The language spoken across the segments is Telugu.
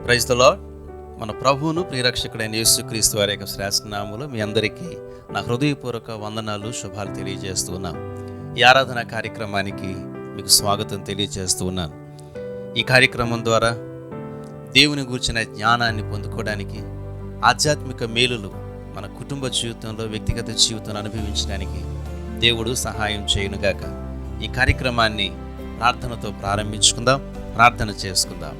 Praise the lord. మన ప్రభువును ప్రియరక్షకుడైన యేసుక్రీస్తు వారి యొక్క శ్రేష్ఠ నామములో మీ అందరికీ నా హృదయపూర్వక వందనాలు, శుభాలు తెలియజేస్తూ ఉన్నాను. ఈ ఆరాధన కార్యక్రమానికి మీకు స్వాగతం తెలియజేస్తూ ఉన్నాను. ఈ కార్యక్రమం ద్వారా దేవుని గూర్చిన జ్ఞానాన్ని పొందుకోవడానికి, ఆధ్యాత్మిక మేలులు మన కుటుంబ జీవితంలో, వ్యక్తిగత జీవితంలో అనుభవించడానికి దేవుడు సహాయం చేయునుగాక. ఈ కార్యక్రమాన్ని ప్రార్థనతో ప్రారంభించుకుందాం. ప్రార్థన చేసుకుందాం.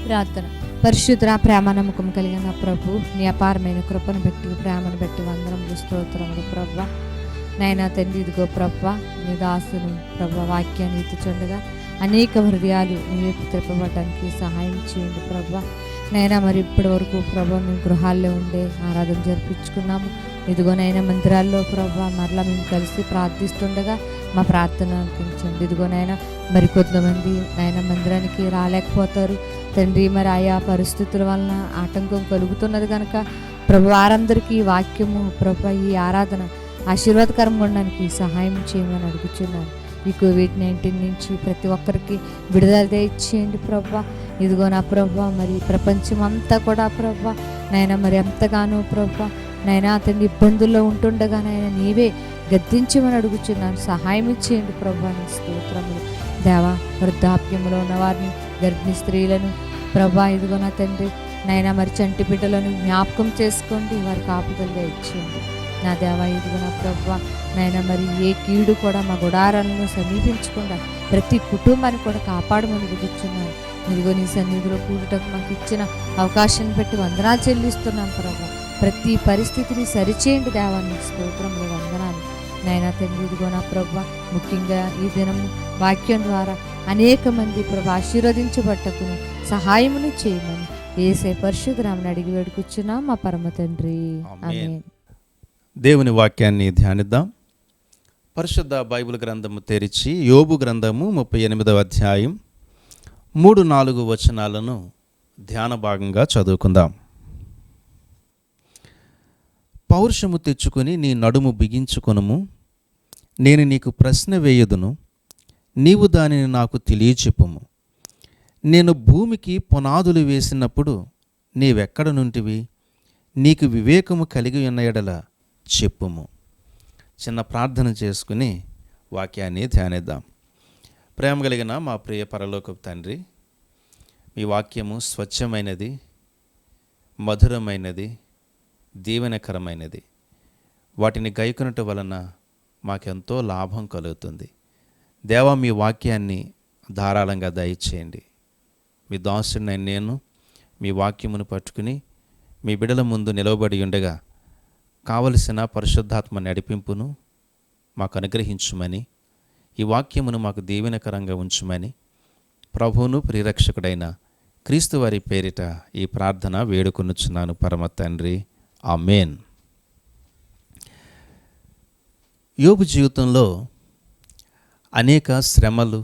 ప్రార్థన. పరిశుద్ధ ప్రేమ నమ్మకం కలిగిన ప్రభు, నీ అపారమైన కృపను బట్టి, ప్రేమను బట్టి వందనములు, స్తోత్రములు ప్రభా. నైనా తండ్రి, ఇదిగో ప్రభా, నీ దాసును ప్రభా వాక్యాన్ని ఎత్తుచుండగా అనేక హృదయాలు నీ వైపు తిప్పబడటానికి సహాయం చేయండి ప్రభా. నైనా మరి ఇప్పటి వరకు ప్రభా మేము గృహాల్లో ఉండే ఆరాధన జరిపించుకున్నాము. ఇదిగోనైనా మందిరాల్లో ప్రభా మరలా మేము కలిసి ప్రార్థిస్తుండగా మా ప్రార్థన అనిపించండి. ఇదిగోనైనా మరి కొంతమంది నాయన మందిరానికి రాలేకపోతారు తండ్రి. మరి ఆయా పరిస్థితుల వలన ఆటంకం కలుగుతున్నది కనుక ప్రభు వారందరికీ ఈ వాక్యము ప్రభు ఈ ఆరాధన ఆశీర్వాదకరంగా ఉండడానికి సహాయం చేయమని అడుగుచున్నాను. ఈ కోవిడ్-19 నుంచి ప్రతి ఒక్కరికి విడుదల దయచేయండి ప్రభా. ఇదిగో నా ప్రభా, మరి ప్రపంచం అంతా కూడా ప్రభా నాయన మరి ఎంతగానో ప్రభా నైనా అతన్ని ఇబ్బందుల్లో ఉంటుండగా నాయన నీవే గద్దించమని అడుగుచున్నాను. సహాయం ఇచ్చేయండి ప్రభా. నీ స్తోత్రములు దేవా. వృద్ధాప్యంలో ఉన్న వారిని, గర్భిణీ స్త్రీలను ప్రభా ఇదిగో నా తండ్రి నైనా మరి చంటి బిడ్డలను జ్ఞాపకం చేసుకోండి, వారి కాపుదలుగా ఇచ్చేయండి నా దేవా. ఇదిగో నా ప్రభా నైనా మరి ఏ కీడు కూడా మా గుడారాలను సమీపించకుండా ప్రతి కుటుంబాన్ని కూడా కాపాడమని అడుగుచున్నాను. ఇదిగో నీ సన్నిధిలో కూడటకు మాకు ఇచ్చిన అవకాశాన్ని బట్టి వందనాలు చెల్లిస్తున్నాం ప్రభా. ప్రతి పరిస్థితిని సరిచేయండి దేవా. నీ స్తోత్రములు, వందనాలు నైనా తండ్రి. ఇదిగో నా ప్రభా, ముఖ్యంగా ఈ దినము వాక్యం ద్వారా అనేక మంది ప్రభా ఆశీర్వదించబట్టకును సహాయమును చేయమని యేసే పరిశుద్ధ నామమున అడిగి వేడుకుచున్నాం మా పరమ తండ్రి, ఆమేన్. దేవుని వాక్యాన్ని ధ్యానిద్దాం. పరిశుద్ధ బైబిల్ గ్రంథము తెరిచి యోబు గ్రంథము 38వ అధ్యాయం 3-4 వచనాలను ధ్యాన భాగంగా చదువుకుందాం. పౌరుషము తెచ్చుకొని నీ నడుము బిగించుకొనుము, నేను నీకు ప్రశ్న వేయదును, నీవు దానిని నాకు తెలియచెప్పుము. నేను భూమికి పునాదులు వేసినప్పుడు నీవెక్కడ నుంటివి? నీకు వివేకము కలిగి ఉన్న ఎడల చెప్పుము. చిన్న ప్రార్థన చేసుకుని వాక్యాన్ని ధ్యానిద్దాం. ప్రేమ కలిగిన మా ప్రియ పరలోకపు తండ్రి, మీ వాక్యము స్వచ్ఛమైనది, మధురమైనది, దీవెనకరమైనది. వాటిని గైకొనుట వలన మాకెంతో లాభం కలుగుతుంది. దేవా, మీ వాక్యాన్ని ధారాళంగా దయచేయండి. మీ దాసుడినైన నేను మీ వాక్యమును పట్టుకుని మీ బిడల ముందు నిలవబడి ఉండగా కావలసిన పరిశుద్ధాత్మ నడిపింపును మాకు అనుగ్రహించుమని, ఈ వాక్యమును మాకు దీవెనకరంగా ఉంచుమని ప్రభువును ప్రియరక్షకుడైన క్రీస్తు వారి పేరిట ఈ ప్రార్థన వేడుకొనుచున్నాను పరమ తండ్రి, ఆమేన్. యోబు జీవితంలో అనేక శ్రమలు,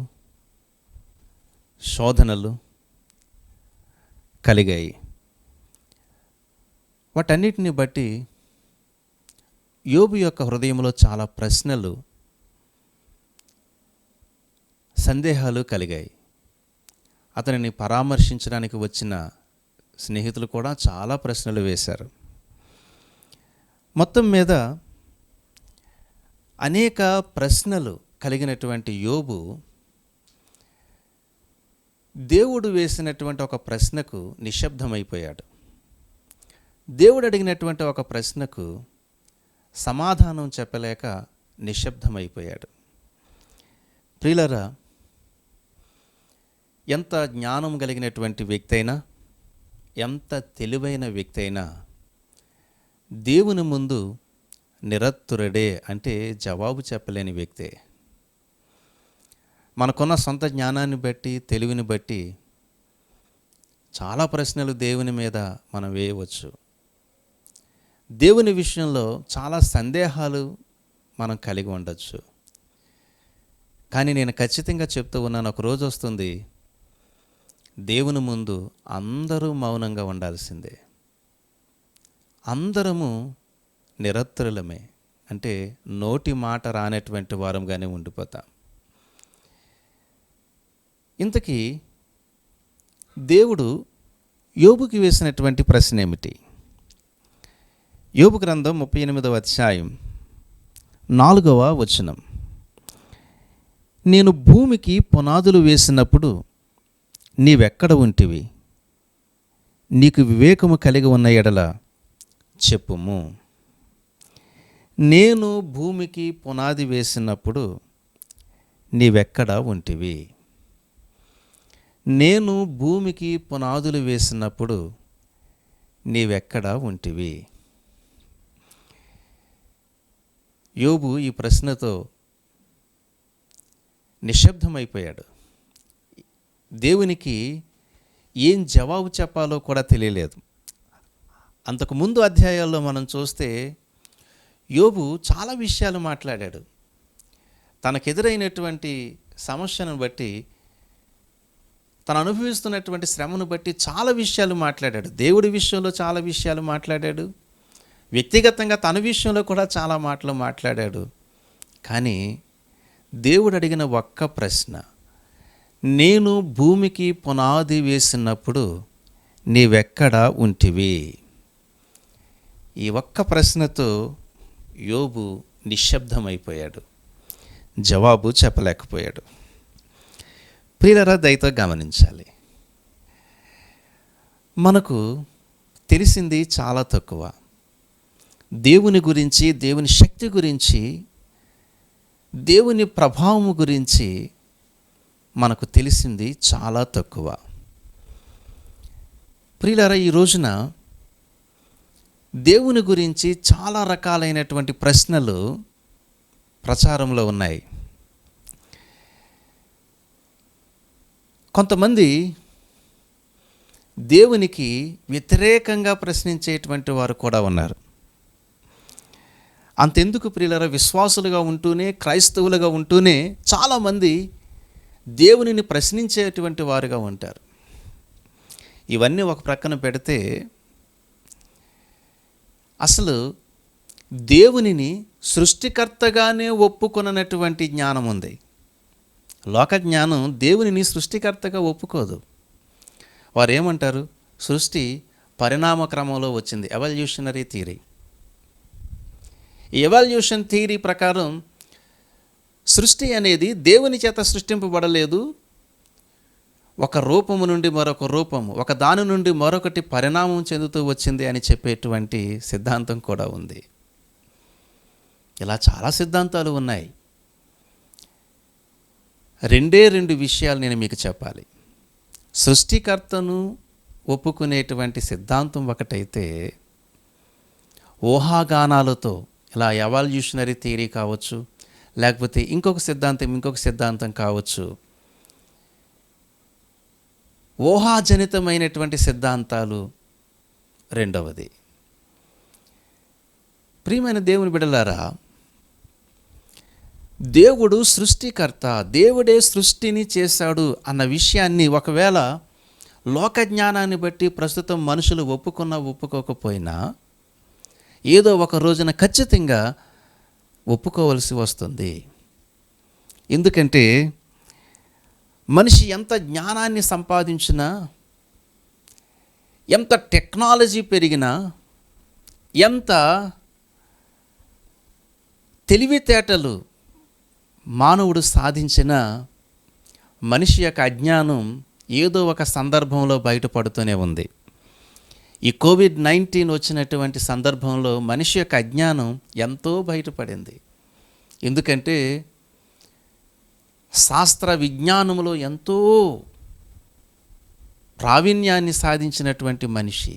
శోధనలు కలిగాయి. వాటన్నిటిని బట్టి యోబు యొక్క హృదయంలో చాలా ప్రశ్నలు, సందేహాలు కలిగాయి. అతనిని పరామర్శించడానికి వచ్చిన స్నేహితులు కూడా చాలా ప్రశ్నలు వేశారు. మొత్తం మీద అనేక ప్రశ్నలు కలిగినటువంటి యోబు దేవుడు వేసినటువంటి ఒక ప్రశ్నకు నిశ్శబ్దమైపోయాడు. దేవుడు అడిగినటువంటి ఒక ప్రశ్నకు సమాధానం చెప్పలేక నిశ్శబ్దమైపోయాడు. ప్రియులారా, ఎంత జ్ఞానం కలిగినటువంటి వ్యక్తి అయినా, ఎంత తెలివైన వ్యక్తి అయినా దేవుని ముందు నిరత్తురుడే, అంటే జవాబు చెప్పలేని వ్యక్తే. మనకున్న సొంత జ్ఞానాన్ని బట్టి, తెలివిని బట్టి చాలా ప్రశ్నలు దేవుని మీద మనం వేయవచ్చు. దేవుని విషయంలో చాలా సందేహాలు మనం కలిగి ఉండొచ్చు. కానీ నేను ఖచ్చితంగా చెప్తూ ఉన్నాను, ఒక రోజు వస్తుంది దేవుని ముందు అందరూ మౌనంగా ఉండాల్సిందే. అందరము నిరత్తులమే, అంటే నోటి మాట రానటువంటి వారంగానే ఉండిపోతాం. ఇంతకీ దేవుడు యోబుకి వేసినటువంటి ప్రశ్న ఏమిటి? యోబు గ్రంథం 38వ అధ్యాయం 4వ వచనం. నేను భూమికి పునాదులు వేసినప్పుడు నీవెక్కడ ఉంటివి? నీకు వివేకము కలిగి ఉన్న ఎడల చెప్పుము. నేను భూమికి పునాది వేసినప్పుడు నీవెక్కడ ఉంటివి? నేను భూమికి పునాదులు వేసినప్పుడు నీవెక్కడ ఉంటివి? యోబు ఈ ప్రశ్నతో నిశ్శబ్దమైపోయాడు. దేవునికి ఏం జవాబు చెప్పాలో కూడా తెలియలేదు. అంతకుముందు అధ్యాయాల్లో మనం చూస్తే యోబు చాలా విషయాలు మాట్లాడాడు. తనకెదురైనటువంటి సమస్యను బట్టి, తను అనుభవిస్తున్నటువంటి శ్రమను బట్టి చాలా విషయాలు మాట్లాడాడు. దేవుడి విషయంలో చాలా విషయాలు మాట్లాడాడు, వ్యక్తిగతంగా తన విషయంలో కూడా చాలా మాటలు మాట్లాడాడు. కానీ దేవుడు అడిగిన ఒక్క ప్రశ్న, నేను భూమికి పునాది వేసినప్పుడు నీవెక్కడ ఉంటివి? ఈ ఒక్క ప్రశ్నతో యోబు నిశ్శబ్దమైపోయాడు, జవాబు చెప్పలేకపోయాడు. ప్రియులారా, దయతో గమనించాలి, మనకు తెలిసింది చాలా తక్కువ. దేవుని గురించి, దేవుని శక్తి గురించి, దేవుని ప్రభావం గురించి మనకు తెలిసింది చాలా తక్కువ. ప్రియులారా, ఈ రోజున దేవుని గురించి చాలా రకాలైనటువంటి ప్రశ్నలు ప్రచారంలో ఉన్నాయి. కొంతమంది దేవునికి వ్యతిరేకంగా ప్రశ్నించేటువంటి వారు కూడా ఉన్నారు. అంతెందుకు ప్రియులారా, విశ్వాసులుగా ఉంటూనే, క్రైస్తవులుగా ఉంటూనే చాలామంది దేవునిని ప్రశ్నించేటువంటి వారుగా ఉంటారు. ఇవన్నీ ఒక ప్రక్కన పెడితే, అసలు దేవునిని సృష్టికర్తగానే ఒప్పుకొననటువంటి జ్ఞానం ఉంది. లోక జ్ఞానం దేవునిని సృష్టికర్తగా ఒప్పుకోదు. వారు ఏమంటారు? సృష్టి పరిణామ క్రమంలో వచ్చింది, ఎవల్యూషనరీ థియరీ. ఈ ఎవల్యూషన్ థియరీ ప్రకారం సృష్టి అనేది దేవుని చేత సృష్టింపబడలేదు, ఒక రూపము నుండి మరొక రూపము, ఒక దాని నుండి మరొకటి పరిణామం చెందుతూ వచ్చింది అని చెప్పేటువంటి సిద్ధాంతం కూడా ఉంది. ఇలా చాలా సిద్ధాంతాలు ఉన్నాయి. రెండు విషయాలు నేను మీకు చెప్పాలి. సృష్టికర్తను ఒప్పుకునేటువంటి సిద్ధాంతం ఒకటైతే, ఊహాగానాలతో ఇలా ఎవల్యూషనరీ థియరీ కావచ్చు, లేకపోతే ఇంకొక సిద్ధాంతం కావచ్చు, ఊహాజనితమైనటువంటి సిద్ధాంతాలు రెండవది. ప్రియమైన దేవుని బిడ్డలారా, దేవుడు సృష్టికర్త, దేవుడే సృష్టిని చేశాడు అన్న విషయాన్ని ఒకవేళ లోక జ్ఞానాన్ని బట్టి ప్రస్తుతం మనుషులు ఒప్పుకోకపోయినా ఏదో ఒక రోజున ఖచ్చితంగా ఒప్పుకోవలసి వస్తుంది. ఎందుకంటే మనిషి ఎంత జ్ఞానాన్ని సంపాదించినా, ఎంత టెక్నాలజీ పెరిగినా, ఎంత తెలివితేటలు మానవుడు సాధించిన మనిషి యొక్క అజ్ఞానం ఏదో ఒక సందర్భంలో బయటపడుతూనే ఉంది. ఈ కోవిడ్-19 వచ్చినటువంటి సందర్భంలో మనిషి యొక్క అజ్ఞానం ఎంతో బయటపడింది. ఎందుకంటే శాస్త్ర విజ్ఞానములో ఎంతో ప్రావీణ్యాన్ని సాధించినటువంటి మనిషి,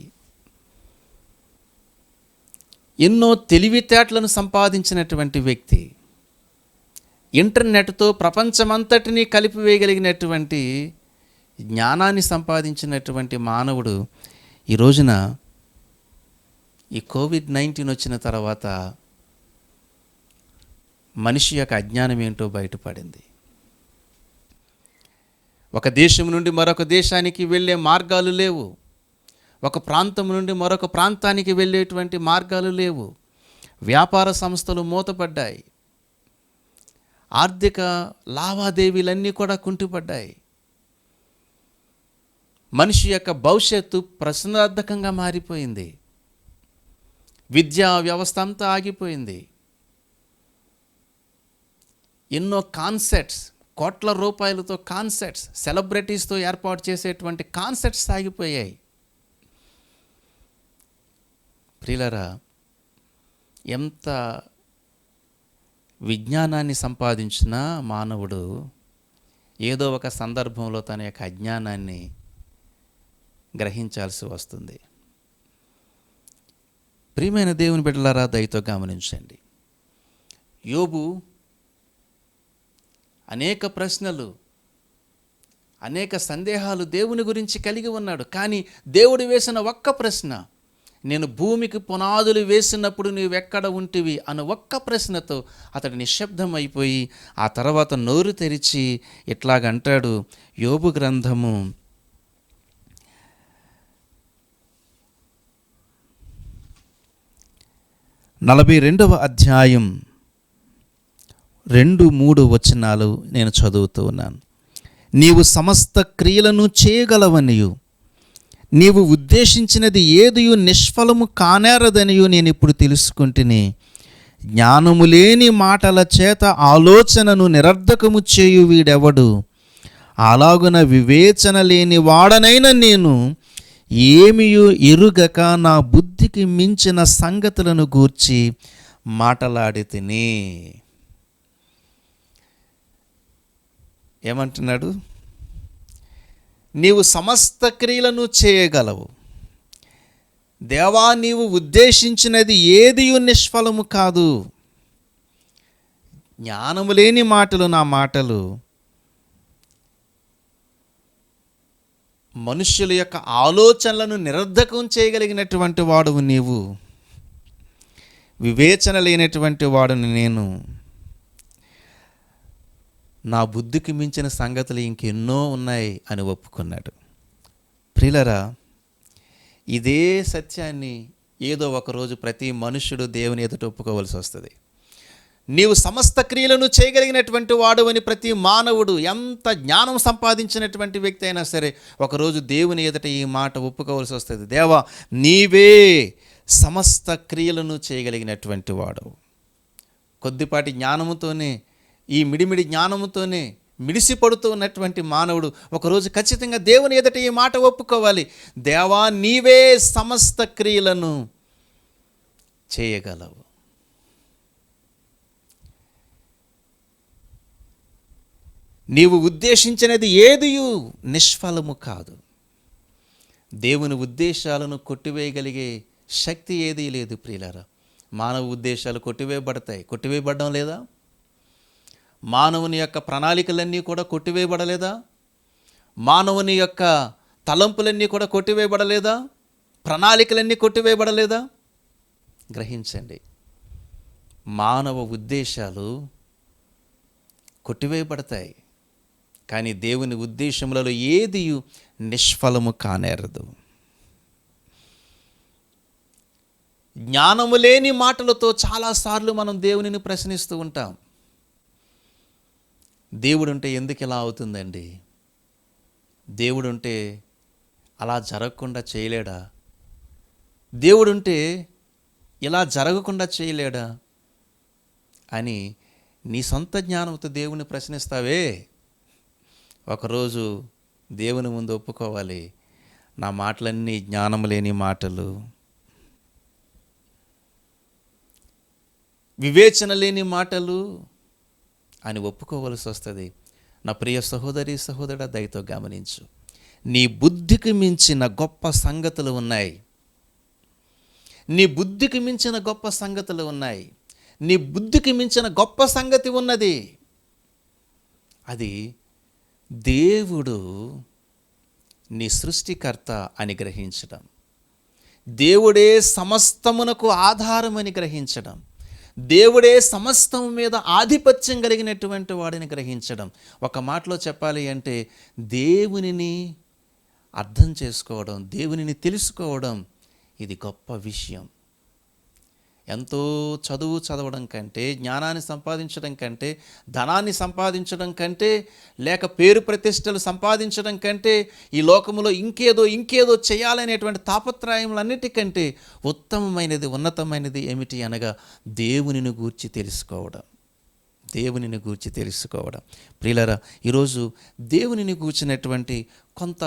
ఎన్నో తెలివితేటలను సంపాదించినటువంటి వ్యక్తి, ఇంటర్నెట్తో ప్రపంచమంతటినీ కలిపివేయగలిగినటువంటి జ్ఞానాన్ని సంపాదించినటువంటి మానవుడు ఈ రోజున ఈ కోవిడ్-19 వచ్చిన తర్వాత మనిషి యొక్క అజ్ఞానం ఏంటో బయటపడింది. ఒక దేశం నుండి మరొక దేశానికి వెళ్ళే మార్గాలు లేవు, ఒక ప్రాంతం నుండి మరొక ప్రాంతానికి వెళ్ళేటువంటి మార్గాలు లేవు, వ్యాపార సంస్థలు మూతపడ్డాయి, ఆర్థిక లావాదేవీలన్నీ కూడా కుంటుపడ్డాయి. మనిషి యొక్క భవిష్యత్తు ప్రశ్నార్థకంగా మారిపోయింది. విద్యా వ్యవస్థ అంతా ఆగిపోయింది. ఎన్నో కాన్సెప్ట్స్, కోట్ల రూపాయలతో కాన్సెప్ట్స్, సెలబ్రిటీస్తో ఏర్పాటు చేసేటువంటి కాన్సెప్ట్స్ ఆగిపోయాయి. ప్రియులారా, ఎంత విజ్ఞానాన్ని సంపాదించినా మానవుడు ఏదో ఒక సందర్భంలో తన యొక్క అజ్ఞానాన్ని గ్రహించాల్సి వస్తుంది. ప్రియమైన దేవుని బిడ్డలారా, దయతో గమనించండి. యోబు అనేక ప్రశ్నలు, అనేక సందేహాలు దేవుని గురించి కలిగి ఉన్నాడు. కానీ దేవుడు వేసిన ఒక్క ప్రశ్న, నేను భూమికి పునాదులు వేసినప్పుడు నీవెక్కడ ఉంటివి అన్న ఒక్క ప్రశ్నతో అతడు నిశ్శబ్దం అయిపోయి ఆ తర్వాత నోరు తెరిచి ఇట్లాగంటాడు. యోబు గ్రంథము 42వ అధ్యాయం 2-3 వచనాలు నేను చదువుతూ ఉన్నాను. నీవు సమస్త క్రియలను చేయగలవనియు, నీవు ఉద్దేశించినది ఏదియు నిష్ఫలము కానేరదనియు నేను ఇప్పుడు తెలుసుకుంటుని. జ్ఞానము లేని మాటల చేత ఆలోచనను నిరర్ధకము చేయు వీడెవడు? అలాగున వివేచన లేని వాడనైన నేను ఏమియు ఎరుగక నా బుద్ధికి మించిన సంగతులను గూర్చి మాటలాడి తిని. ఏమంటున్నాడు? నీవు సమస్త క్రియలను చేయగలవు. దేవా, నీవు ఉద్దేశించినది ఏదియు నిష్ఫలము కాదు. జ్ఞానము లేని మాటలు నా మాటలు. మనుష్యుల యొక్క ఆలోచనలను నిరర్ధకం చేయగలిగినటువంటి వాడువు నీవు. వివేచన లేనటువంటి వాడుని నేను. నా బుద్ధికి మించిన సంగతులు ఇంకెన్నో ఉన్నాయి అని ఒప్పుకున్నాడు. ప్రియులారా, ఇదే సత్యాన్ని ఏదో ఒకరోజు ప్రతి మనుష్యుడు దేవుని ఎదుట ఒప్పుకోవాల్సి వస్తుంది. నీవు సమస్త క్రియలను చేయగలిగినటువంటి వాడు అని ప్రతి మానవుడు, ఎంత జ్ఞానం సంపాదించినటువంటి వ్యక్తి అయినా సరే, ఒకరోజు దేవుని ఎదుట ఈ మాట ఒప్పుకోవాల్సి వస్తుంది. దేవా, నీవే సమస్త క్రియలను చేయగలిగినటువంటి వాడు. కొద్దిపాటి జ్ఞానముతోనే, ఈ మిడిమిడి జ్ఞానముతోనే మిడిసిపడుతూ ఉన్నటువంటి మానవుడు ఒకరోజు ఖచ్చితంగా దేవుని ఎదుట ఈ మాట ఒప్పుకోవాలి. దేవా, నీవే సమస్త క్రియలను చేయగలవు. నీవు ఉద్దేశించినది ఏదియు నిష్ఫలము కాదు. దేవుని ఉద్దేశాలను కొట్టివేయగలిగే శక్తి ఏదీ లేదు ప్రియులారా. మానవ ఉద్దేశాలు కొట్టివేయబడతాయి. కొట్టివేయబడడం లేదా? మానవుని యొక్క ప్రణాళికలన్నీ కూడా కొట్టివేయబడలేదా? మానవుని యొక్క తలంపులన్నీ కూడా కొట్టివేయబడలేదా? ప్రణాళికలన్నీ కొట్టివేయబడలేదా? గ్రహించండి, మానవ ఉద్దేశాలు కొట్టివేయబడతాయి, కానీ దేవుని ఉద్దేశములలో ఏది నిష్ఫలము కానేరదు. జ్ఞానము లేని మాటలతో చాలాసార్లు మనం దేవునిని ప్రశ్నిస్తూ ఉంటాం. దేవుడుంటే ఎందుకు ఇలా అవుతుందండి? దేవుడుంటే అలా జరగకుండా చేయలేడా? దేవుడుంటే ఇలా జరగకుండా చేయలేడా అని నీ సొంత జ్ఞానంతో దేవుని ప్రశ్నిస్తావే, ఒకరోజు దేవుని ముందు ఒప్పుకోవాలి, నా మాటలన్నీ జ్ఞానం లేని మాటలు, వివేచన లేని మాటలు అని ఒప్పుకోవలసి వస్తుంది. నా ప్రియ సహోదరి సహోదరుడా, దయతో గమనించు, నీ బుద్ధికి మించిన గొప్ప సంగతులు ఉన్నాయి. నీ బుద్ధికి మించిన గొప్ప సంగతులు ఉన్నాయి. నీ బుద్ధికి మించిన గొప్ప సంగతి ఉన్నది. అది దేవుడు నీ సృష్టికర్త అని గ్రహించడం, దేవుడే సమస్తమునకు ఆధారమని గ్రహించడం, దేవుడే సమస్తం మీద ఆధిపత్యం కలిగినటువంటి వాడిని గ్రహించడం. ఒక మాటలో చెప్పాలి అంటే దేవునిని అర్థం చేసుకోవడం, దేవునిని తెలుసుకోవడం, ఇది గొప్ప విషయం. ఎంతో చదువు చదవడం కంటే, జ్ఞానాన్ని సంపాదించడం కంటే, ధనాన్ని సంపాదించడం కంటే, లేక పేరు ప్రతిష్టలు సంపాదించడం కంటే, ఈ లోకములో ఇంకేదో చేయాలనేటువంటి తాపత్రయములన్నిటికంటే ఉత్తమమైనది, ఉన్నతమైనది ఏమిటి అనగా దేవునిని గూర్చి తెలుసుకోవడం. దేవునిని గూర్చి తెలుసుకోవడం. ప్రియులారా, ఈరోజు దేవునిని గూర్చినటువంటి కొంత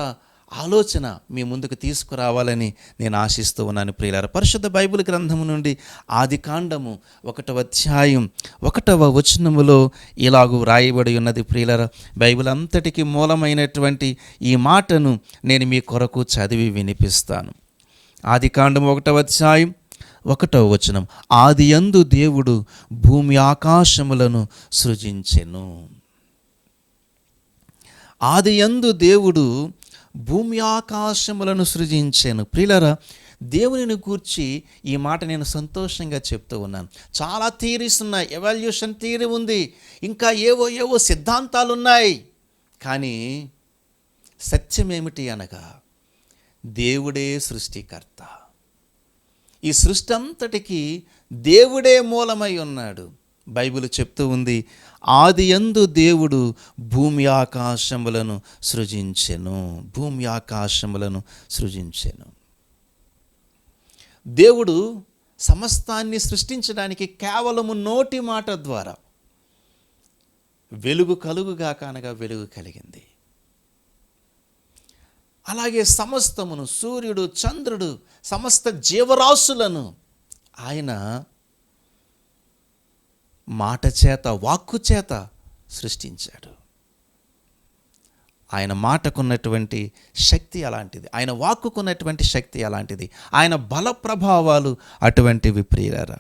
ఆలోచన మీ ముందుకు తీసుకురావాలని నేను ఆశిస్తూ ఉన్నాను. ప్రియులారా, పరిశుద్ధ బైబిల్ గ్రంథము నుండి ఆదికాండము 1వ అధ్యాయం 1వ వచనములో ఇలాగూ రాయబడి ఉన్నది. ప్రియులారా, బైబిల్ అంతటికి మూలమైనటువంటి ఈ మాటను నేను మీ కొరకు చదివి వినిపిస్తాను. ఆదికాండము 1వ అధ్యాయం 1వ వచనం, ఆదియందు దేవుడు భూమి ఆకాశములను సృజించెను. ఆదియందు దేవుడు భూమి ఆకాశములను సృజించెను. ప్రియులారా, దేవునిని గూర్చి ఈ మాట నేను సంతోషంగా చెప్తూ ఉన్నాను. చాలా థియరీస్ ఉన్నాయి, ఎవల్యూషన్ థియరీ ఉంది, ఇంకా ఏవో సిద్ధాంతాలు ఉన్నాయి. కానీ సత్యం ఏమిటి అనగా దేవుడే సృష్టికర్త. ఈ సృష్టి అంతటికి దేవుడే మూలమై ఉన్నాడు. బైబిల్ చెప్తూ ఉంది, ఆదియందు దేవుడు భూమి ఆకాశములను సృజించెను. భూమి ఆకాశములను సృజించెను. దేవుడు సమస్తాన్ని సృష్టించడానికి కేవలము నోటి మాట ద్వారా వెలుగు కలుగుగాక అనగా వెలుగు కలిగింది. అలాగే సమస్తమును, సూర్యుడు, చంద్రుడు, సమస్త జీవరాశులను ఆయన మాట చేత, వాక్కు చేత సృష్టించాడు. ఆయన మాటకున్నటువంటి శక్తి అలాంటిది, ఆయన వాక్కుకున్నటువంటి శక్తి అలాంటిది, ఆయన బల ప్రభావాలు అటువంటివి. ప్రియులారా,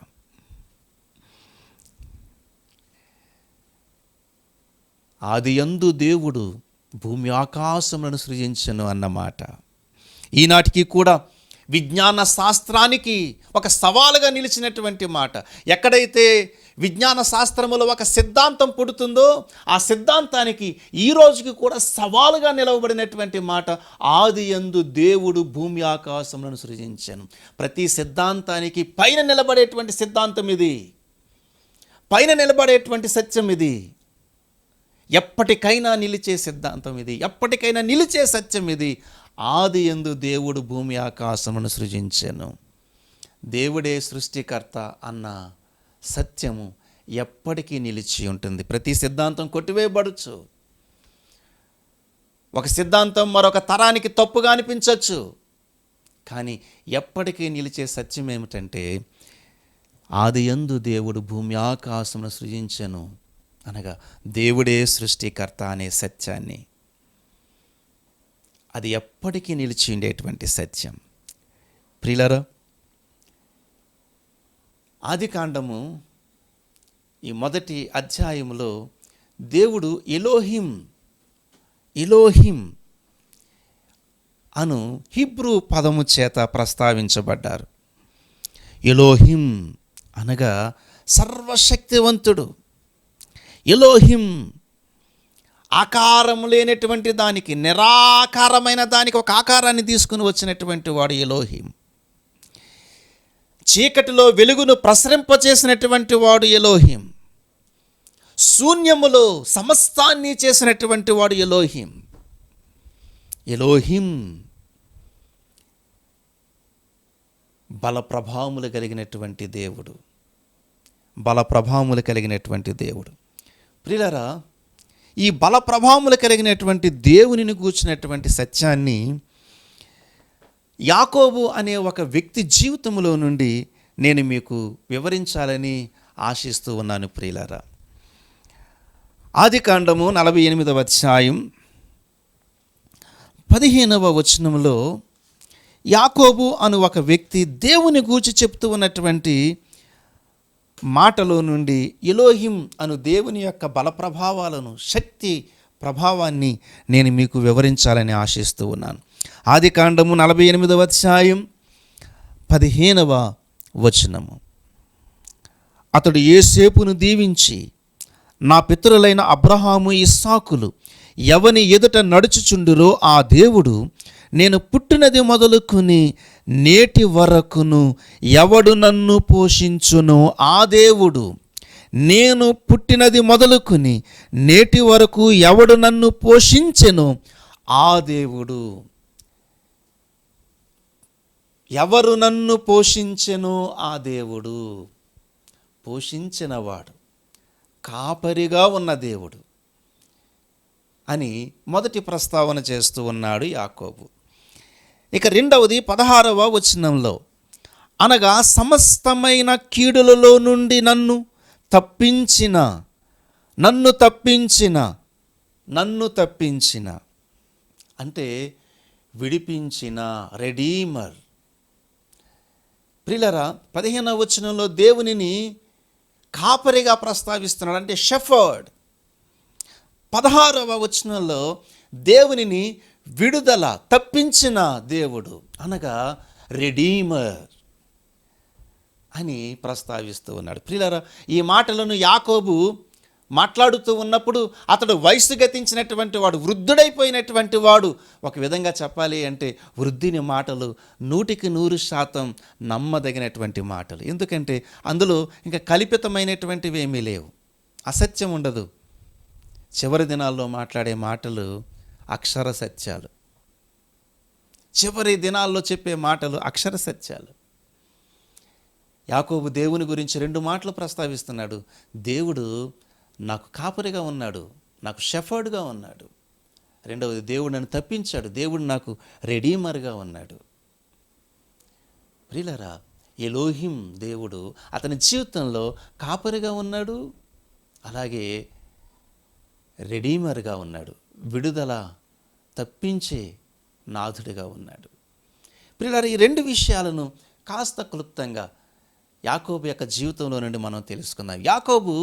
ఆదియందు దేవుడు భూమి ఆకాశములను సృజించెను అన్నమాట ఈనాటికి కూడా విజ్ఞాన శాస్త్రానికి ఒక సవాలుగా నిలిచినటువంటి మాట. ఎక్కడైతే విజ్ఞాన శాస్త్రములో ఒక సిద్ధాంతం పుడుతుందో ఆ సిద్ధాంతానికి ఈ రోజుకి కూడా సవాలుగా నిలవబడినటువంటి మాట, ఆదియందు దేవుడు భూమి ఆకాశములను సృజించెను. ప్రతి సిద్ధాంతానికి పైన నిలబడేటువంటి సిద్ధాంతం ఇది, పైన నిలబడేటువంటి సత్యం ఇది, ఎప్పటికైనా నిలిచే సిద్ధాంతం ఇది, ఎప్పటికైనా నిలిచే సత్యం ఇది. ఆదియందు దేవుడు భూమి ఆకాశమును సృజించెను. దేవుడే సృష్టికర్త అన్న సత్యము ఎప్పటికీ నిలిచి ఉంటుంది. ప్రతి సిద్ధాంతం కొట్టివేయబడచ్చు, ఒక సిద్ధాంతం మరొక తరానికి తప్పుగా అనిపించవచ్చు, కానీ ఎప్పటికీ నిలిచే సత్యం ఏమిటంటే ఆదియందు దేవుడు భూమి ఆకాశమును సృజించెను అనగా దేవుడే సృష్టికర్త అనే సత్యాన్ని, అది ఎప్పటికీ నిలిచి ఉండేటువంటి సత్యం. ప్రియులారా, ఆదికాండము ఈ మొదటి అధ్యాయములో దేవుడు ఎలోహిం అను హీబ్రూ పదము చేత ప్రస్తావించబడ్డారు. ఎలోహిం అనగా సర్వశక్తివంతుడు. ఎలోహిం ఆకారం లేనటువంటి దానికి, నిరాకారమైన దానికి ఒక ఆకారాన్ని తీసుకుని వచ్చినటువంటి వాడు ఎలోహిం. చీకటిలో వెలుగును ప్రసరింపచేసినటువంటి వాడు ఎలోహిం. శూన్యములో సమస్తాన్ని చేసినటువంటి వాడు ఎలోహిం. ఎలోహిం బల ప్రభావములు కలిగినటువంటి దేవుడు, బల ప్రభావములు కలిగినటువంటి దేవుడు. ప్రియులారా, ఈ బల ప్రభావములు కలిగినటువంటి దేవునిని గూర్చినటువంటి సత్యాన్ని యాకోబు అనే ఒక వ్యక్తి జీవితంలో నుండి నేను మీకు వివరించాలని ఆశిస్తూ ఉన్నాను. ప్రియులారా, ఆదికాండము 48వ అధ్యాయం 15వ వచనంలో యాకోబు అను ఒక వ్యక్తి దేవుని గూర్చి చెప్తూ ఉన్నటువంటి మాటలో నుండి ఎలోహిం అను దేవుని యొక్క బల ప్రభావాలను, శక్తి ప్రభావాన్ని నేను మీకు వివరించాలని ఆశిస్తూ ఉన్నాను. ఆదికాండము 48వ అధ్యాయం 15వ వచనము, అతడు యోసేపును దీవించి, నా పితరులైన అబ్రహాము, ఇస్సాకులు ఎవని ఎదుట నడుచుచుండురో ఆ దేవుడు నేను పుట్టినది మొదలుకొని నేటి వరకును ఎవడు నన్ను పోషించును ఆ దేవుడు. నేను పుట్టినది మొదలుకొని నేటి వరకు ఎవడు నన్ను పోషించెను ఆ దేవుడు. ఎవరు నన్ను పోషించెను ఆ దేవుడు. పోషించినవాడు, కాపరిగా ఉన్న దేవుడు అని మొదటి ప్రస్తావన చేస్తూ ఉన్నాడు యాకోబు. ఇక రెండవది 16వ వచనంలో, అనగా సమస్తమైన కీడులలో నుండి నన్ను తప్పించిన అంటే విడిపించిన, రెడీమర్. ప్రియులారా, 15వ వచనంలో దేవునిని కాపరిగా ప్రస్తావిస్తున్నాడు, అంటే షెఫర్డ్. 16వ వచనంలో దేవునిని విడుదల, తప్పించిన దేవుడు, అనగా రెడీమర్ అని ప్రస్తావిస్తూ ఉన్నాడు. ప్రియులారా, ఈ మాటలను యాకోబు మాట్లాడుతూ ఉన్నప్పుడు అతడు వయసు గతించినటువంటి వాడు, వృద్ధుడైపోయినటువంటి వాడు. ఒక విధంగా చెప్పాలి అంటే వృద్ధిని మాటలు 100% నమ్మదగినటువంటి మాటలు. ఎందుకంటే అందులో ఇంకా కల్పితమైనటువంటివి ఏమీ లేవు, అసత్యం ఉండదు. చివరి దినాల్లో మాట్లాడే మాటలు అక్షర సత్యాలు, చివరి దినాల్లో చెప్పే మాటలు అక్షర సత్యాలు. యాకోబు దేవుని గురించి 2 మాటలు ప్రస్తావిస్తున్నాడు. దేవుడు నాకు కాపరిగా ఉన్నాడు, నాకు షెఫర్డ్గా ఉన్నాడు. రెండవది, దేవుడు నన్ను తప్పించాడు, దేవుడు నాకు రెడీమర్గా ఉన్నాడు. ప్రియులారా, ఎలోహిం దేవుడు అతని జీవితంలో కాపరిగా ఉన్నాడు, అలాగే రెడీమర్గా ఉన్నాడు, విడుదల, తప్పించే నాథుడిగా ఉన్నాడు. ప్రియులారా, ఈ 2 విషయాలను కాస్త క్లుప్తంగా యాకోబు యొక్క జీవితంలో నుండి మనం తెలుసుకుందాం. యాకోబు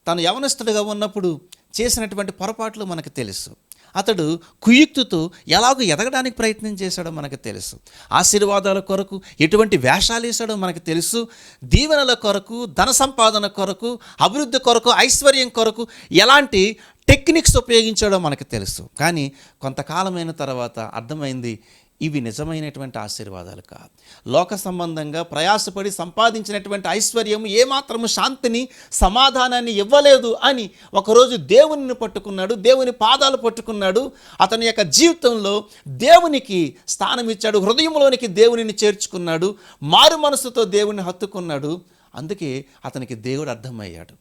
తను యవనస్తుడిగా ఉన్నప్పుడు చేసినటువంటి పొరపాట్లు మనకు తెలుసు. అతడు కుయుక్తుతో ఎలాగో ఎదగడానికి ప్రయత్నం చేశాడో మనకు తెలుసు. ఆశీర్వాదాల కొరకు ఎటువంటి వేషాలు వేశాడో మనకు తెలుసు. దీవెనల కొరకు, ధన సంపాదన కొరకు, అభివృద్ధి కొరకు, ఐశ్వర్యం కొరకు ఎలాంటి టెక్నిక్స్ ఉపయోగించాడో మనకు తెలుసు. కానీ కొంతకాలమైన తర్వాత అర్థమైంది, ఇవి నిజమైనటువంటి ఆశీర్వాదాలు కాదు. లోక సంబంధంగా ప్రయాసపడి సంపాదించినటువంటి ఐశ్వర్యం ఏమాత్రము శాంతిని, సమాధానాన్ని ఇవ్వలేదు అని ఒకరోజు దేవునిని పట్టుకున్నాడు, దేవుని పాదాలు పట్టుకున్నాడు. అతని యొక్క జీవితంలో దేవునికి స్థానం ఇచ్చాడు, హృదయంలోనికి దేవునిని చేర్చుకున్నాడు, మారు మనసుతో దేవుని హత్తుకున్నాడు. అందుకే అతనికి దేవుడు అర్థమయ్యాడు.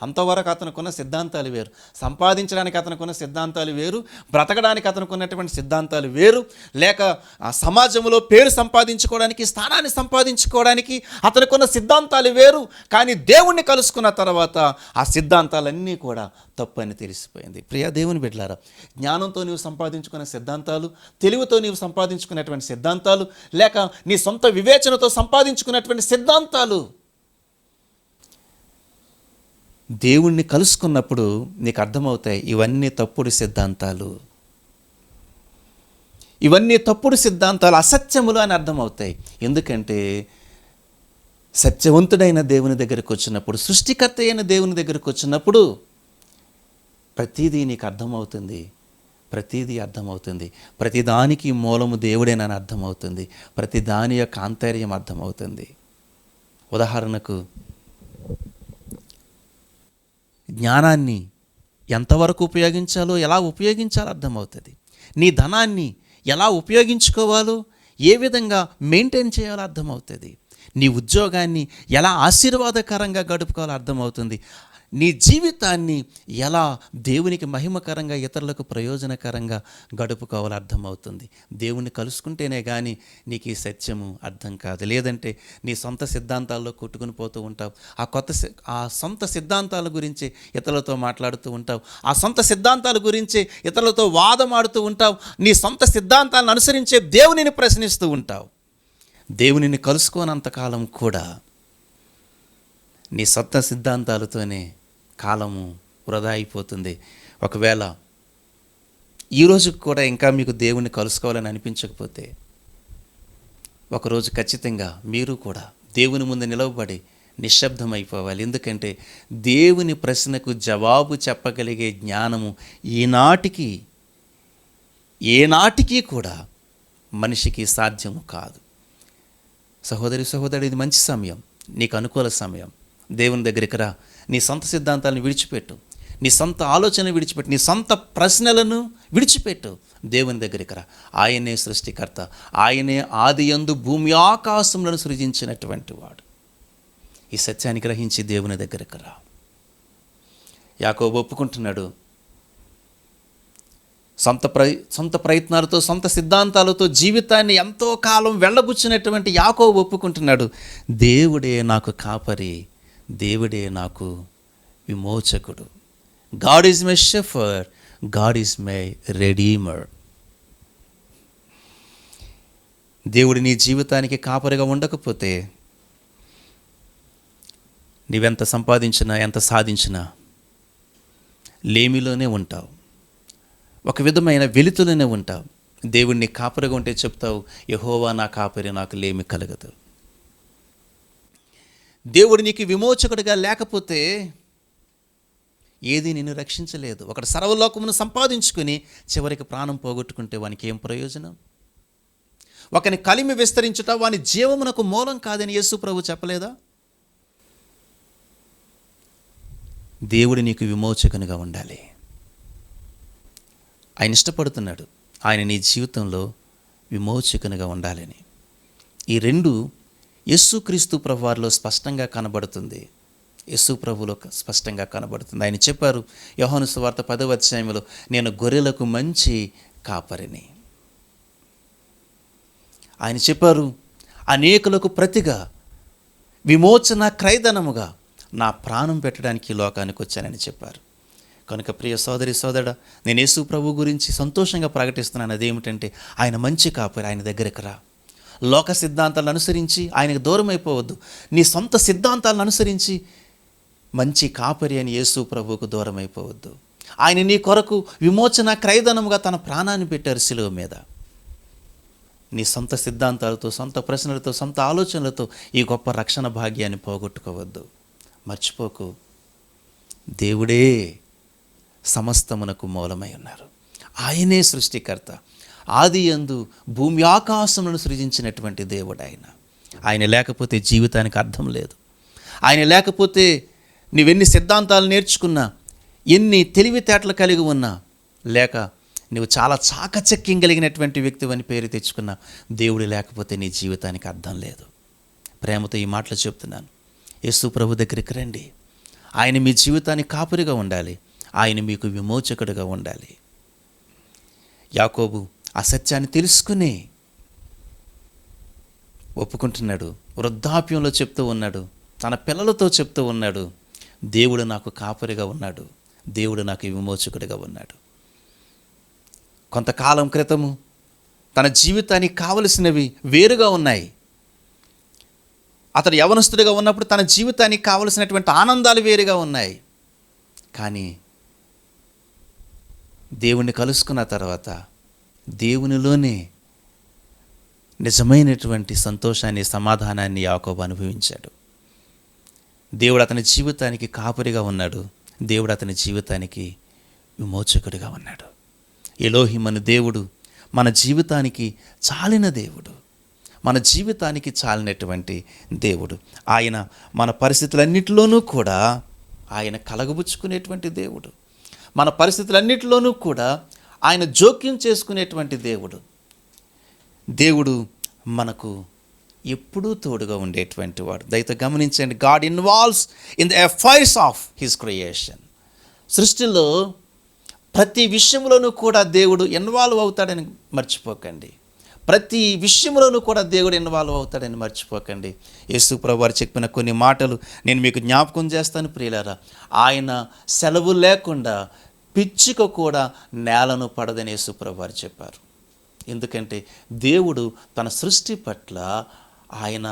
అంతవరకు అతనుకున్న సిద్ధాంతాలు వేరు, సంపాదించడానికి అతనుకున్న సిద్ధాంతాలు వేరు, బ్రతకడానికి అతనుకున్నటువంటి సిద్ధాంతాలు వేరు, లేక సమాజంలో పేరు సంపాదించుకోవడానికి, స్థానాన్ని సంపాదించుకోవడానికి అతనుకున్న సిద్ధాంతాలు వేరు. కానీ దేవుణ్ణి కలుసుకున్న తర్వాత ఆ సిద్ధాంతాలన్నీ కూడా తప్పని తెలిసిపోయింది. ప్రియా దేవుని బిడ్డలారా, జ్ఞానంతో నీవు సంపాదించుకునే సిద్ధాంతాలు, తెలివితో నీవు సంపాదించుకునేటువంటి సిద్ధాంతాలు, లేక నీ సొంత వివేచనతో సంపాదించుకున్నటువంటి సిద్ధాంతాలు దేవుణ్ణి కలుసుకున్నప్పుడు నీకు అర్థమవుతాయి, ఇవన్నీ తప్పుడు సిద్ధాంతాలు, ఇవన్నీ తప్పుడు సిద్ధాంతాలు, అసత్యములు అని అర్థమవుతాయి. ఎందుకంటే సత్యవంతుడైన దేవుని దగ్గరికి వచ్చినప్పుడు, సృష్టికర్త అయిన దేవుని దగ్గరికి వచ్చినప్పుడు ప్రతిదీ నీకు అర్థమవుతుంది, ప్రతిదీ అర్థమవుతుంది. ప్రతిదానికి మూలము దేవుడేనని అర్థమవుతుంది, ప్రతిదాని యొక్క ఆంతర్యం అర్థమవుతుంది. ఉదాహరణకు, జ్ఞానాన్ని ఎంతవరకు ఉపయోగించాలో, ఎలా ఉపయోగించాలో అర్థమవుతుంది. నీ ధనాన్ని ఎలా ఉపయోగించుకోవాలో, ఏ విధంగా మెయింటైన్ చేయాలో అర్థమవుతుంది. నీ ఉద్యోగాన్ని ఎలా ఆశీర్వాదకరంగా గడుపుకోవాలో అర్థమవుతుంది. నీ జీవితాన్ని ఎలా దేవునికి మహిమకరంగా, ఇతరులకు ప్రయోజనకరంగా గడుపుకోవాలో అర్థమవుతుంది. దేవుణ్ణి కలుసుకుంటేనే కానీ నీకు ఈ సత్యము అర్థం కాదు. లేదంటే నీ సొంత సిద్ధాంతాల్లో కొట్టుకుని పోతూ ఉంటావు. ఆ సొంత సిద్ధాంతాల గురించి ఇతరులతో మాట్లాడుతూ ఉంటావు. ఆ సొంత సిద్ధాంతాల గురించి ఇతరులతో వాదమాడుతూ ఉంటావు. నీ సొంత సిద్ధాంతాలను అనుసరించే దేవునిని ప్రశ్నిస్తూ ఉంటావు. దేవునిని కలుసుకోనంతకాలం కూడా నీ సొంత సిద్ధాంతాలతోనే కాలము వృధా అయిపోతుంది. ఒకవేళ ఈరోజు కూడా ఇంకా మీకు దేవుణ్ణి కలుసుకోవాలని అనిపించకపోతే, ఒకరోజు ఖచ్చితంగా మీరు కూడా దేవుని ముందు నిలవబడి నిశ్శబ్దమైపోవాలి. ఎందుకంటే దేవుని ప్రశ్నకు జవాబు చెప్పగలిగే జ్ఞానము ఏనాటికి కూడా మనిషికి సాధ్యము కాదు. సహోదరుడు, ఇది మంచి సమయం, నీకు అనుకూల సమయం. దేవుని దగ్గరికి రా. నీ సొంత సిద్ధాంతాలను విడిచిపెట్టు, నీ సొంత ఆలోచనలు విడిచిపెట్టు, నీ సొంత ప్రశ్నలను విడిచిపెట్టు. దేవుని దగ్గరికి రా. ఆయనే సృష్టికర్త, ఆయనే ఆదియందు భూమి ఆకాశములను సృజించినటువంటి వాడు. ఈ సత్యాన్ని గ్రహించి దేవుని దగ్గరికి రా. యాకోబు ఒప్పుకుంటున్నాడు, సొంత ప్రయత్నాలతో, సొంత సిద్ధాంతాలతో జీవితాన్ని ఎంతో కాలం వెళ్ళబుచ్చినటువంటి యాకోబు ఒప్పుకుంటున్నాడు, దేవుడే నాకు కాపరి, దేవుడే నాకు విమోచకుడు. God is my shepherd, God is my redeemer. దేవుడు నీ జీవితానికి కాపరిగా ఉండకపోతే నీవెంత సంపాదించినా, ఎంత సాధించినా లేమిలోనే ఉంటావు, ఒక విధమైన వెలుతులోనే ఉంటావు. దేవుడిని కాపరిగా ఉంటే చెప్తావు, యెహోవా నా కాపరి, నాకు లేమి కలగదు. దేవుడు నీకు విమోచకుడిగా లేకపోతే ఏది నిన్ను రక్షించలేదు. ఒకటి సర్వలోకమును సంపాదించుకుని చివరికి ప్రాణం పోగొట్టుకుంటే వానికి ఏం ప్రయోజనం? ఒకని కలిమి విస్తరించుట వాని జీవమునకు మూలం కాదని యేసు ప్రభు చెప్పలేదా? దేవుడు నీకు విమోచకునిగా ఉండాలి. ఆయన ఇష్టపడుతున్నాడు, ఆయన నీ జీవితంలో విమోచకునిగా ఉండాలని. ఈ రెండు యేసుక్రీస్తు ప్రభువారిలో స్పష్టంగా కనబడుతుంది, యేసు ప్రభులో స్పష్టంగా కనబడుతుంది. ఆయన చెప్పారు యోహాను సువార్త 10వ అధ్యాయంలో, నేను గొర్రెలకు మంచి కాపరిని. ఆయన చెప్పారు, అనేకులకు ప్రతిగా విమోచన క్రయధనముగా నా ప్రాణం పెట్టడానికి ఈ లోకానికి వచ్చానని చెప్పారు. కనుక ప్రియ సోదరి సోదరుడా, నేను యేసు ప్రభు గురించి సంతోషంగా ప్రకటిస్తున్నాను. అదేమిటంటే ఆయన మంచి కాపరి, ఆయన దగ్గరికి రా. లోక సిద్ధాంతాలను అనుసరించి ఆయనకు దూరం అయిపోవద్దు. నీ సొంత సిద్ధాంతాలను అనుసరించి మంచి కాపరి అని యేసు ప్రభువుకు దూరం అయిపోవద్దు. ఆయన నీ కొరకు విమోచన క్రయధనముగా తన ప్రాణాన్ని పెట్టారు శిలువ మీద. నీ సొంత సిద్ధాంతాలతో, సొంత ప్రశ్నలతో, సొంత ఆలోచనలతో ఈ గొప్ప రక్షణ భాగ్యాన్ని పోగొట్టుకోవద్దు. మర్చిపోకు, దేవుడే సమస్తమునకు మూలమై ఉన్నారు. ఆయనే సృష్టికర్త, ఆది యందు భూమి ఆకాశములను సృజించినటువంటి దేవుడు ఆయన లేకపోతే జీవితానికి అర్థం లేదు. ఆయన లేకపోతే నువ్వెన్ని సిద్ధాంతాలు నేర్చుకున్నా, ఎన్ని తెలివితేటలు కలిగి ఉన్నా, లేక నువ్వు చాలా చాకచక్యం కలిగినటువంటి వ్యక్తివని పేరు తెచ్చుకున్నా, దేవుడు లేకపోతే నీ జీవితానికి అర్థం లేదు. ప్రేమతో ఈ మాటలు చెప్తున్నాను. యేసు ప్రభు దగ్గరికి రండి. ఆయన మీ జీవితానికి కాపురిగా ఉండాలి, ఆయన మీకు విమోచకుడిగా ఉండాలి. యాకోబు ఆ సత్యాన్ని తెలుసుకుని ఒప్పుకుంటున్నాడు. వృద్ధాప్యంలో చెప్తూ ఉన్నాడు, తన పిల్లలతో చెప్తూ ఉన్నాడు, దేవుడు నాకు కాపరిగా ఉన్నాడు, దేవుడు నాకు విమోచకుడిగా ఉన్నాడు. కొంతకాలం క్రితము తన జీవితానికి కావలసినవి వేరుగా ఉన్నాయి. అతడు యవనస్తుడిగా ఉన్నప్పుడు తన జీవితానికి కావలసినటువంటి ఆనందాలు వేరుగా ఉన్నాయి. కానీ దేవుణ్ణి కలుసుకున్న తర్వాత దేవునిలోనే నిజమైనటువంటి సంతోషాన్ని, సమాధానాన్ని యాకోబు అనుభవించాడు. దేవుడు అతని జీవితానికి కాపరిగా ఉన్నాడు, దేవుడు అతని జీవితానికి విమోచకుడిగా ఉన్నాడు. ఎలోహిం అను దేవుడు మన జీవితానికి చాలిన దేవుడు, మన జీవితానికి చాలినటువంటి దేవుడు. ఆయన మన పరిస్థితులన్నిటిలోనూ కూడా ఆయన కలగబుచ్చుకునేటువంటి దేవుడు. మన పరిస్థితులన్నిటిలోనూ కూడా ఆయన జోక్యం చేసుకునేటువంటి దేవుడు. దేవుడు మనకు ఎప్పుడూ తోడుగా ఉండేటువంటి వాడు. దయతో గమనించండి, God involves in the affairs of his creation. సృష్టిలో ప్రతి విషయంలోనూ కూడా దేవుడు ఇన్వాల్వ్ అవుతాడని మర్చిపోకండి. ప్రతి విషయంలోనూ కూడా దేవుడు ఇన్వాల్వ్ అవుతాడని మర్చిపోకండి. యేసు ప్రభు వారు చెప్పిన కొన్ని మాటలు నేను మీకు జ్ఞాపకం చేస్తాను ప్రియులారా. ఆయన సెలవు లేకుండా పిచ్చుక కూడా నేలను పడదని యేసు ప్రభు వారు చెప్పారు. ఎందుకంటే దేవుడు తన సృష్టి పట్ల ఆయన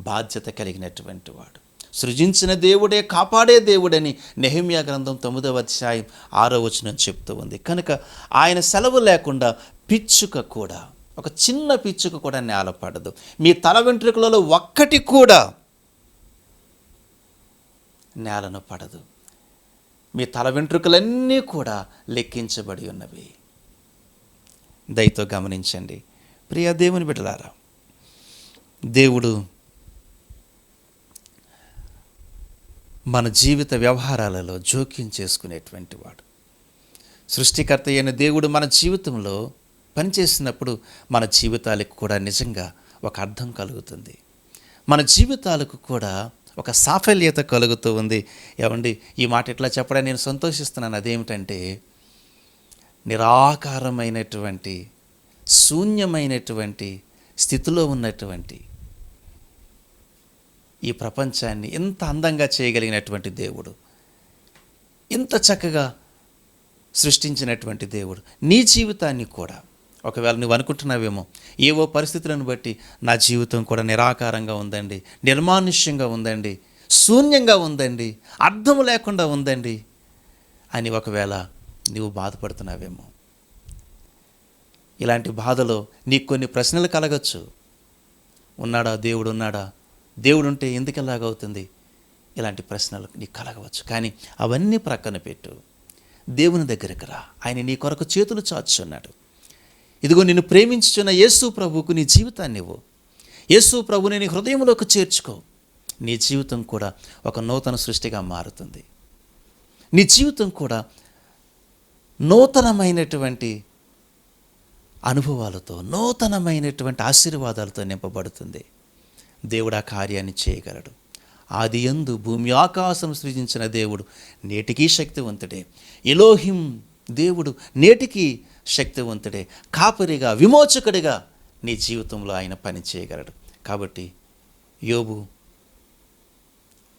బాధ్యత కలిగినటువంటి వాడు. సృజించిన దేవుడే కాపాడే దేవుడని నెహెమ్యా గ్రంథం 9వ అధ్యాయం 6వ వచనం చెప్తూ ఉంది. కనుక ఆయన సెలవు లేకుండా పిచ్చుక కూడా, ఒక చిన్న పిచ్చుక కూడా నేల పడదు. మీ తల వెంట్రుకలలో ఒక్కటి కూడా నేలను పడదు. మీ తల వెంట్రుకలన్నీ కూడా లెక్కించబడి ఉన్నవి. దయతో గమనించండి ప్రియ దేవుని బిడ్డలారా, దేవుడు మన జీవిత వ్యవహారాలలో జోక్యం చేసుకునేటువంటి వాడు. సృష్టికర్త అయిన దేవుడు మన జీవితంలో పనిచేసినప్పుడు మన జీవితాలకు కూడా నిజంగా ఒక అర్థం కలుగుతుంది. మన జీవితాలకు కూడా ఒక సాఫల్యత కలుగుతూ ఉంది. ఏమండి, ఈ మాట ఇట్లా చెప్పడానికి నేను సంతోషిస్తున్నాను. అదేమిటంటే, నిరాకారమైనటువంటి శూన్యమైనటువంటి స్థితిలో ఉన్నటువంటి ఈ ప్రపంచాన్ని ఇంత అందంగా చేయగలిగినటువంటి దేవుడు, ఇంత చక్కగా సృష్టించినటువంటి దేవుడు నీ జీవితాన్ని కూడా, ఒకవేళ నువ్వు అనుకుంటున్నావేమో ఏవో పరిస్థితులను బట్టి నా జీవితం కూడా నిరాకారంగా ఉందండి, నిర్మానుష్యంగా ఉందండి, శూన్యంగా ఉందండి, అర్థం లేకుండా ఉందండి అని ఒకవేళ నువ్వు బాధపడుతున్నావేమో. ఇలాంటి బాధలో నీకు కొన్ని ప్రశ్నలు కలగచ్చు. ఉన్నాడా దేవుడు? ఉన్నాడా? దేవుడు ఉంటే ఎందుకు ఎలాగవుతుంది? ఇలాంటి ప్రశ్నలు నీకు కలగవచ్చు. కానీ అవన్నీ ప్రక్కన పెట్టు, దేవుని దగ్గరికి రా. ఆయన నీ కొరకు చేతులు చాచుచున్నాడు. ఇదిగో నిన్ను ప్రేమించుచున్న యేసు ప్రభువుకు నీ జీవితాన్ని ఇవ్వు. యేసు ప్రభుని నీ హృదయంలోకి చేర్చుకో. నీ జీవితం కూడా ఒక నూతన సృష్టిగా మారుతుంది. నీ జీవితం కూడా నూతనమైనటువంటి అనుభవాలతో, నూతనమైనటువంటి ఆశీర్వాదాలతో నింపబడుతుంది. దేవుడు ఆ కార్యాన్ని చేయగలడు. ఆదియందు భూమి ఆకాశం సృజించిన దేవుడు నేటికీ శక్తివంతుడే. ఎలోహిం దేవుడు నేటికి శక్తివంతుడే. కాపరిగా, విమోచకుడిగా నీ జీవితంలో ఆయన పని చేయగలడు. కాబట్టి యోబు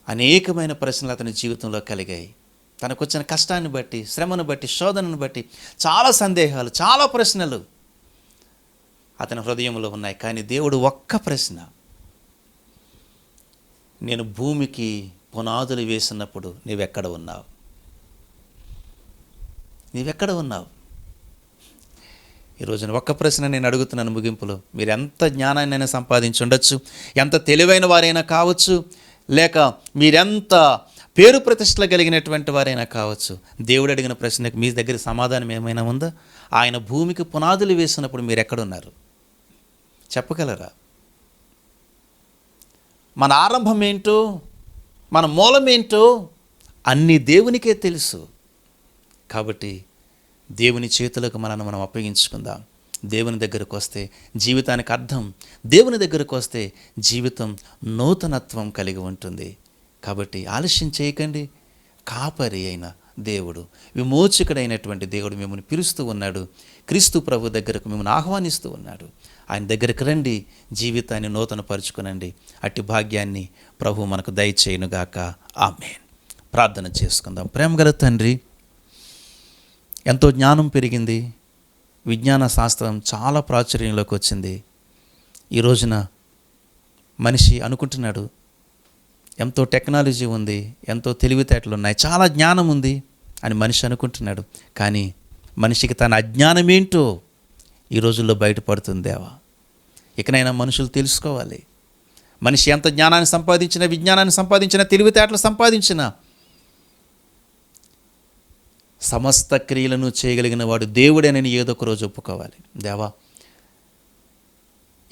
అనేకమైన ప్రశ్నలు అతని జీవితంలో కలిగాయి. తనకు వచ్చిన కష్టాన్ని బట్టి, శ్రమను బట్టి, శోధనను బట్టి చాలా సందేహాలు, చాలా ప్రశ్నలు అతని హృదయంలో ఉన్నాయి. కానీ దేవుడు ఒక్క ప్రశ్న, నేను భూమికి పునాదులు వేసినప్పుడు నీవెక్కడ ఉన్నావు? నీవెక్కడ ఉన్నావు? ఈరోజున ఒక్క ప్రశ్న నేను అడుగుతున్నాను ముగింపులో. మీరు ఎంత జ్ఞానాన్నైనా సంపాదించి ఉండొచ్చు, ఎంత తెలివైన వారైనా కావచ్చు, లేక మీరెంత పేరు ప్రతిష్టలు కలిగినటువంటి వారైనా కావచ్చు, దేవుడు అడిగిన ప్రశ్నకు మీ దగ్గర సమాధానం ఏమైనా ఉందా? ఆయన భూమికి పునాదులు వేసినప్పుడు మీరు ఎక్కడున్నారు చెప్పగలరా? మన ఆరంభం ఏంటో, మన మూలమేంటో అన్నీ దేవునికే తెలుసు. కాబట్టి దేవుని చేతులకు మనం అప్పగించుకుందాం. దేవుని దగ్గరకు వస్తే జీవితానికి అర్థం, దేవుని దగ్గరకు వస్తే జీవితం నూతనత్వం కలిగి ఉంటుంది. కాబట్టి ఆలస్యం చేయకండి. కాపరి అయిన దేవుడు, విమోచకుడైనటువంటి దేవుడు మిమ్మల్ని పిలుస్తూ ఉన్నాడు. క్రీస్తు ప్రభు దగ్గరకు మిమ్మల్ని ఆహ్వానిస్తూ ఉన్నాడు. ఆయన దగ్గరికి రండి, జీవితాన్ని నూతనపరుచుకునండి. అట్టి భాగ్యాన్ని ప్రభు మనకు దయచేయునుగాక. ఆమేన్. ప్రార్థన చేసుకుందాం. ప్రేమగల తండ్రి, ఎంతో జ్ఞానం పెరిగింది, విజ్ఞాన శాస్త్రం చాలా ప్రాచుర్యంలోకి వచ్చింది. ఈ రోజున మనిషి అనుకుంటున్నాడు ఎంతో టెక్నాలజీ ఉంది, ఎంతో తెలివితేటలు ఉన్నాయి, చాలా జ్ఞానం ఉంది అని మనిషి అనుకుంటున్నాడు. కానీ మనిషికి తన అజ్ఞానం ఏంటో ఈ రోజుల్లో బయటపడుతుంది. దేవా, ఇకనైనా మనుషులు తెలుసుకోవాలి. మనిషి ఎంత జ్ఞానాన్ని సంపాదించినా, విజ్ఞానాన్ని సంపాదించినా, తెలివితేటలు సంపాదించినా, సమస్త క్రియలను చేయగలిగిన వాడు దేవుడేనని ఏదో ఒక రోజు ఒప్పుకోవాలి. దేవా,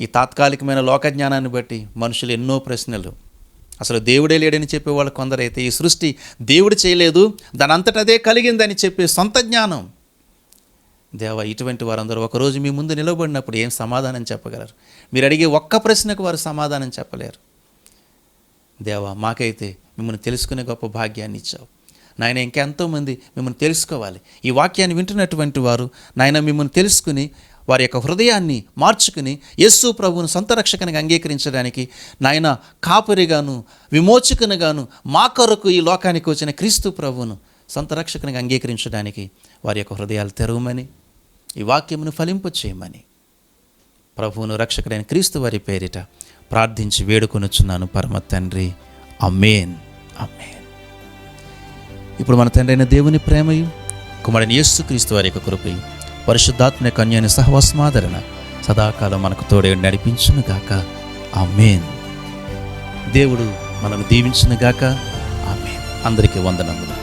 ఈ తాత్కాలికమైన లోక జ్ఞానాన్ని బట్టి మనుషులు ఎన్నో ప్రశ్నలు, అసలు దేవుడే లేడని చెప్పేవాళ్ళు కొందరైతే, ఈ సృష్టి దేవుడు చేయలేదు, దాని అంతటా అదే కలిగిందని చెప్పే సొంత జ్ఞానం. దేవా, ఇటువంటి వారందరూ ఒకరోజు మీ ముందు నిలబడినప్పుడు ఏం సమాధానం చెప్పగలరు? మీరు అడిగే ఒక్క ప్రశ్నకు వారు సమాధానం చెప్పలేరు. దేవా, మాకైతే మిమ్మల్ని తెలుసుకునే గొప్ప భాగ్యాన్ని ఇచ్చావు నాయన. ఇంకెంతోమంది మిమ్మల్ని తెలుసుకోవాలి. ఈ వాక్యాన్ని వింటున్నటువంటి వారు నాయన మిమ్మల్ని తెలుసుకుని వారి యొక్క హృదయాన్ని మార్చుకుని యేసు ప్రభువును సొంత రక్షకునిగా అంగీకరించడానికి నాయన కాపరిగాను, విమోచకునిగాను, మా కొరకు ఈ లోకానికి వచ్చిన క్రీస్తు ప్రభువును సొంత రక్షకునిగా అంగీకరించడానికి వారి యొక్క హృదయాలు తెరవమని, ఈ వాక్యమును ఫలింపు చేయమని ప్రభువును రక్షకుడైన క్రీస్తు వారి పేరిట ప్రార్థించి వేడుకొనుచున్నాను పరమ తండ్రి. ఆమేన్. ఆమేన్. ఇప్పుడు మన తండ్రి అయిన దేవుని ప్రేమయు, కుమారుని యేసుక్రీస్తు వారి యొక్క కృపయు, పరిశుద్ధాత్మ కన్యని సహవాసమాదరణ సదాకాలం మనకు తోడే నడిపించునుగాక. ఆమేన్. దేవుడు మనల్ని దీవించునుగాక. ఆమేన్. అందరికీ వందనములు.